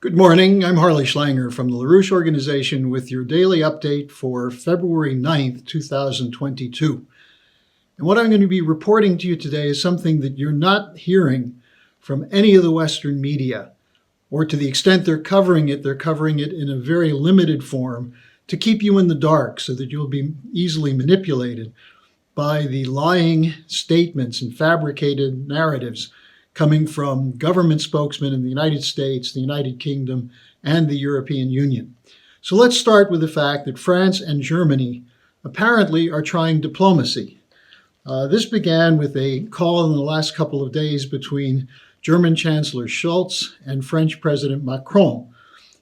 Good morning. I'm Harley Schlanger from the LaRouche Organization with your daily update for February 9th, 2022. And what I'm going to be reporting to you today is something that you're not hearing from any of the Western media, or to the extent they're covering it in a very limited form to keep you in the dark so that you'll be easily manipulated by the lying statements and fabricated narratives coming from government spokesmen in the United States, the United Kingdom, and the European Union. So let's start with the fact that France and Germany apparently are trying diplomacy. This began with a call in the last couple of days between German Chancellor Scholz and French President Macron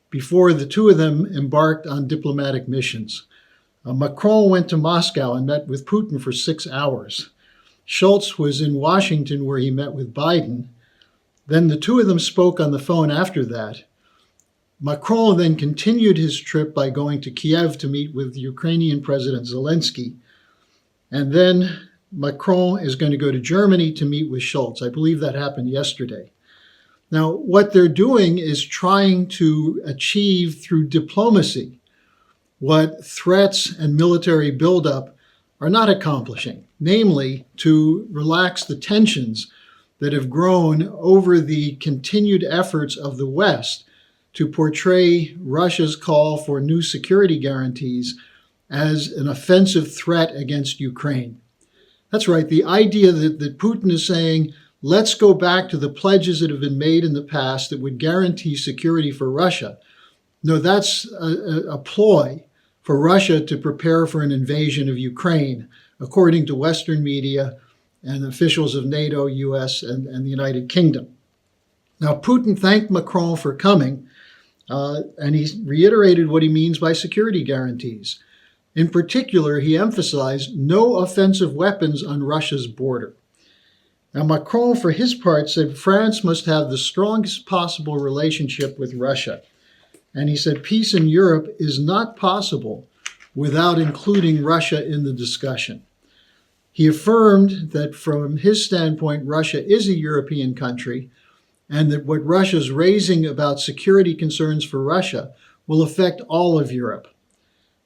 before the two of them embarked on diplomatic missions. Macron went to Moscow and met with Putin for 6 hours. Scholz was in Washington where he met with Biden. Then the two of them spoke on the phone after that. Macron then continued his trip by going to Kiev to meet with Ukrainian President Zelensky. And then Macron is going to go to Germany to meet with Scholz. I believe that happened yesterday. Now, what they're doing is trying to achieve through diplomacy what threats and military buildup are not accomplishing, namely to relax the tensions that have grown over the continued efforts of the West to portray Russia's call for new security guarantees as an offensive threat against Ukraine. That's right, the idea that Putin is saying, let's go back to the pledges that have been made in the past that would guarantee security for Russia. No, that's a ploy for Russia to prepare for an invasion of Ukraine, according to Western media and officials of Nato, US, and the United Kingdom. Now, Putin thanked Macron for coming, and he reiterated what he means by security guarantees. In particular, he emphasized no offensive weapons on Russia's border. Now, Macron, for his part, said France must have the strongest possible relationship with Russia. And he said peace in Europe is not possible without including Russia in the discussion. He affirmed that from his standpoint, Russia is a European country, and that what Russia's raising about security concerns for Russia will affect all of Europe.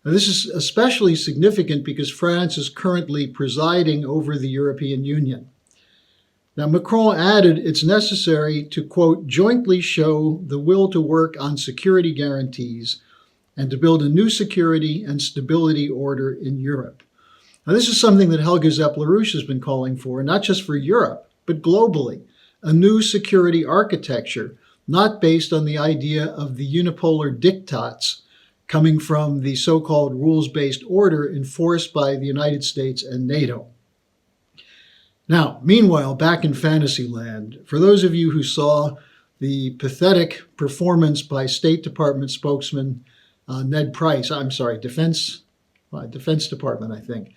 Now, this is especially significant because France is currently presiding over the European Union. Now, Macron added it's necessary to, quote, jointly show the will to work on security guarantees and to build a new security and stability order in Europe. Now, this is something that Helga Zepp-LaRouche has been calling for, not just for Europe, but globally, a new security architecture, not based on the idea of the unipolar diktats coming from the so-called rules-based order enforced by the United States and NATO. Now, meanwhile, back in Fantasyland, for those of you who saw the pathetic performance by State Department spokesman Ned Price, Defense Department, I think,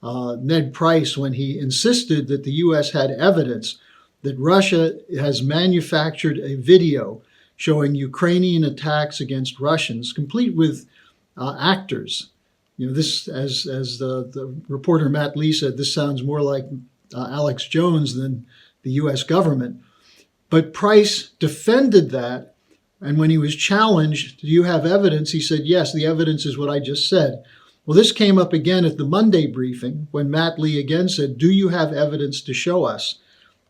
Ned Price, when he insisted that the U.S. had evidence that Russia has manufactured a video showing Ukrainian attacks against Russians, complete with actors. You know, this, as the reporter Matt Lee said, this sounds more like Alex Jones than the U.S. government. But Price defended that, and when he was challenged, do you have evidence? He said, yes, the evidence is what I just said. Well, this came up again at the Monday briefing when Matt Lee again said, do you have evidence to show us?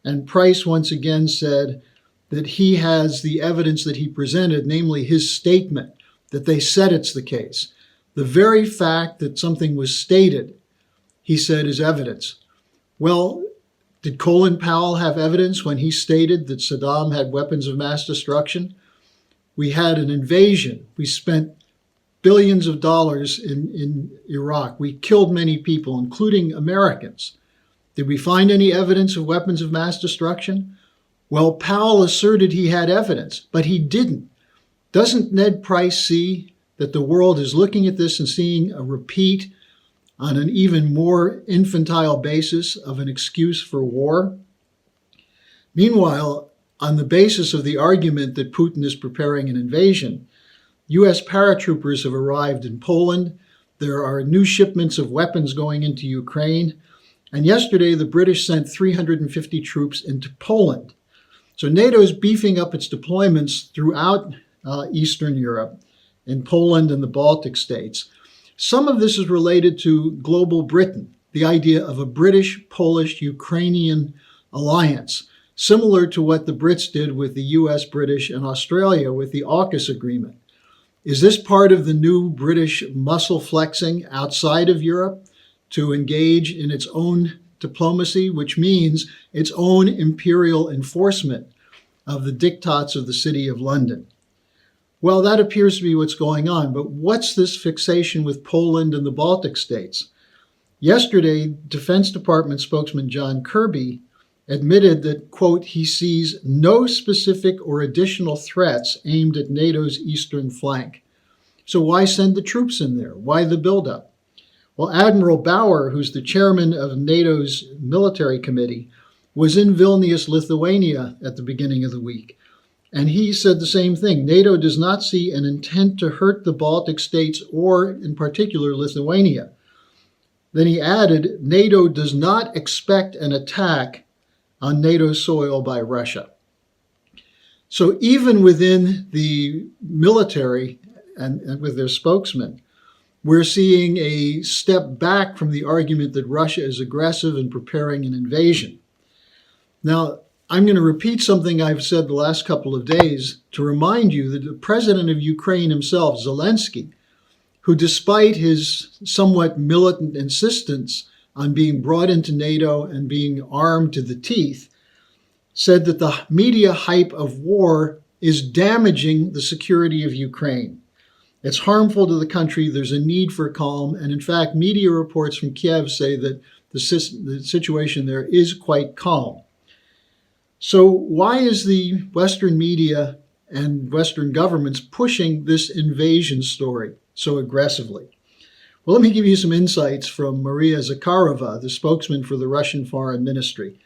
And Price once again said that he has the evidence that he presented, namely his statement that they said it's the case. The very fact that something was stated, he said, is evidence. Well, did Colin Powell have evidence when he stated that Saddam had weapons of mass destruction? We had an invasion. We spent billions of dollars in Iraq. We killed many people, including Americans. Did we find any evidence of weapons of mass destruction? Well, Powell asserted he had evidence, but he didn't. Doesn't Ned Price see that the world is looking at this and seeing a repeat on an even more infantile basis of an excuse for war? Meanwhile, on the basis of the argument that Putin is preparing an invasion, U.S. paratroopers have arrived in Poland. There are new shipments of weapons going into Ukraine. And yesterday, the British sent 350 troops into Poland. So NATO is beefing up its deployments throughout Eastern Europe, in Poland and the Baltic states. Some of this is related to global Britain, the idea of a British, Polish, Ukrainian alliance, similar to what the Brits did with the US, British, and Australia with the AUKUS agreement. Is this part of the new British muscle flexing outside of Europe to engage in its own diplomacy, which means its own imperial enforcement of the diktats of the City of London? Well, that appears to be what's going on, but what's this fixation with Poland and the Baltic states? Yesterday, Defense Department spokesman John Kirby admitted that, quote, he sees no specific or additional threats aimed at NATO's eastern flank. So why send the troops in there? Why the buildup? Well, Admiral Bauer, who's the chairman of NATO's military committee, was in Vilnius, Lithuania at the beginning of the week. And he said the same thing. NATO does not see an intent to hurt the Baltic states or, in particular, Lithuania. Then he added, NATO does not expect an attack on NATO soil by Russia. So even within the military and with their spokesman, we're seeing a step back from the argument that Russia is aggressive and preparing an invasion. Now, I'm going to repeat something I've said the last couple of days to remind you that the president of Ukraine himself, Zelensky, who despite his somewhat militant insistence on being brought into NATO and being armed to the teeth, said that the media hype of war is damaging the security of Ukraine. It's harmful to the country. There's a need for calm. And in fact, media reports from Kiev say that the situation there is quite calm. So why is the Western media and Western governments pushing this invasion story so aggressively? Well, let me give you some insights from Maria Zakharova, the spokesman for the Russian Foreign Ministry.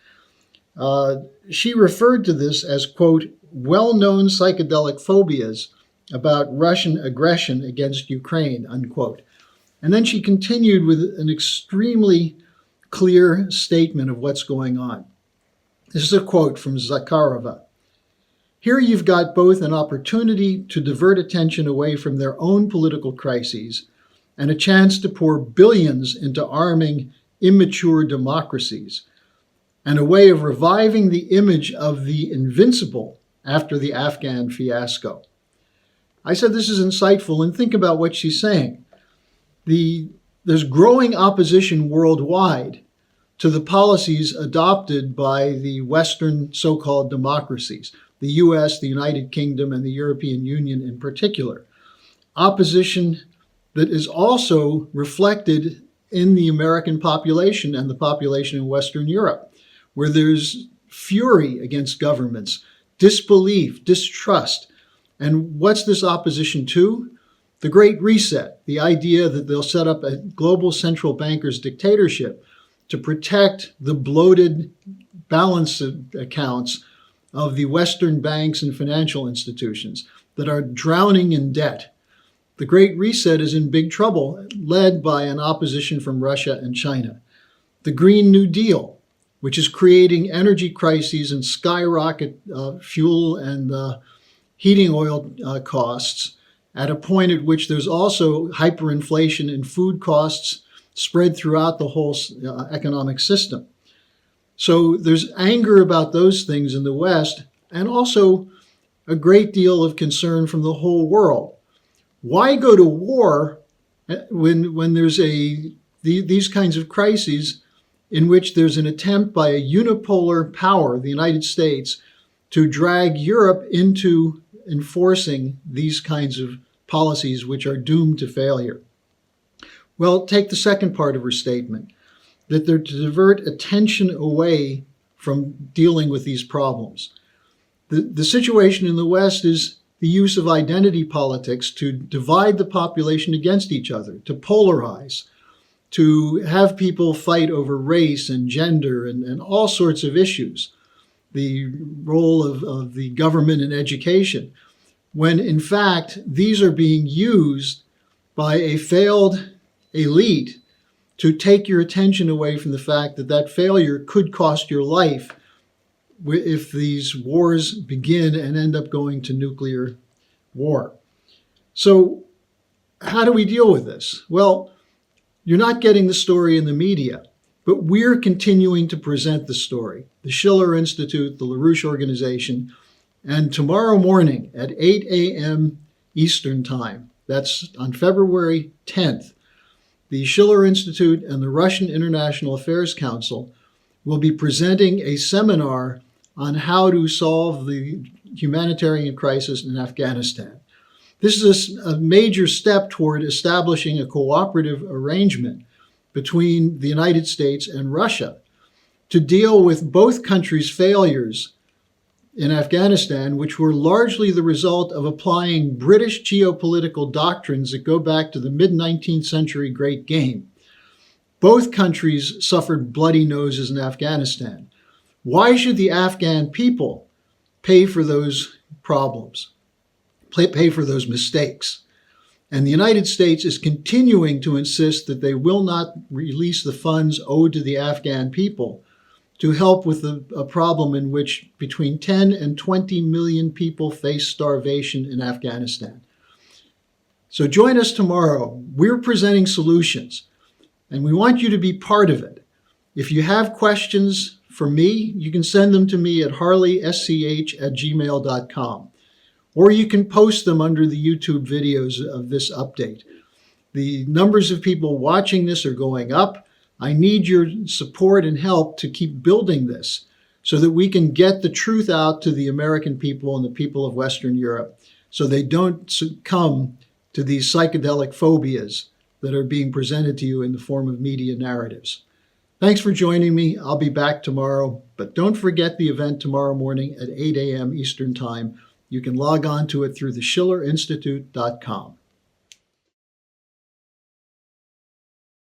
She referred to this as, quote, well-known psychedelic phobias about Russian aggression against Ukraine, unquote. And then she continued with an extremely clear statement of what's going on. This is a quote from Zakharova. Here you've got both an opportunity to divert attention away from their own political crises and a chance to pour billions into arming immature democracies, and a way of reviving the image of the invincible after the Afghan fiasco. I said this is insightful, and think about what she's saying. There's growing opposition worldwide to the policies adopted by the Western so-called democracies, the US, the United Kingdom, and the European Union in particular. Opposition that is also reflected in the American population and the population in Western Europe, where there's fury against governments, disbelief, distrust. And what's this opposition to? The Great Reset, the idea that they'll set up a global central banker's dictatorship to protect the bloated balance accounts of the Western banks and financial institutions that are drowning in debt. The Great Reset is in big trouble, led by an opposition from Russia and China. The Green New Deal, which is creating energy crises and skyrocket fuel and heating oil costs at a point at which there's also hyperinflation in food costs spread throughout the whole economic system. So there's anger about those things in the West, and also a great deal of concern from the whole world. Why go to war when there's these kinds of crises in which there's an attempt by a unipolar power, the United States, to drag Europe into enforcing these kinds of policies which are doomed to failure? Well, take the second part of her statement, that they're to divert attention away from dealing with these problems. The situation in the West is the use of identity politics to divide the population against each other, to polarize, to have people fight over race and gender and all sorts of issues, the role of the government in education, when in fact these are being used by a failed elite to take your attention away from the fact that that failure could cost your life if these wars begin and end up going to nuclear war. So how do we deal with this? Well, you're not getting the story in the media, but we're continuing to present the story. The Schiller Institute, the LaRouche Organization, and tomorrow morning at 8 a.m. Eastern Time, that's on February 10th, the Schiller Institute and the Russian International Affairs Council will be presenting a seminar on how to solve the humanitarian crisis in Afghanistan. This is a major step toward establishing a cooperative arrangement between the United States and Russia to deal with both countries' failures in Afghanistan, which were largely the result of applying British geopolitical doctrines that go back to the mid-19th century Great Game. Both countries suffered bloody noses in Afghanistan. Why should the Afghan people pay for those problems, pay for those mistakes? And the United States is continuing to insist that they will not release the funds owed to the Afghan people to help with a problem in which between 10 and 20 million people face starvation in Afghanistan. So join us tomorrow. We're presenting solutions, and we want you to be part of it. If you have questions for me, you can send them to me at harleysch@gmail.com, or you can post them under the YouTube videos of this update. The numbers of people watching this are going up. I need your support and help to keep building this so that we can get the truth out to the American people and the people of Western Europe so they don't succumb to these psychedelic phobias that are being presented to you in the form of media narratives. Thanks for joining me. I'll be back tomorrow, but don't forget the event tomorrow morning at 8 a.m. Eastern Time. You can log on to it through the schillerinstitute.com.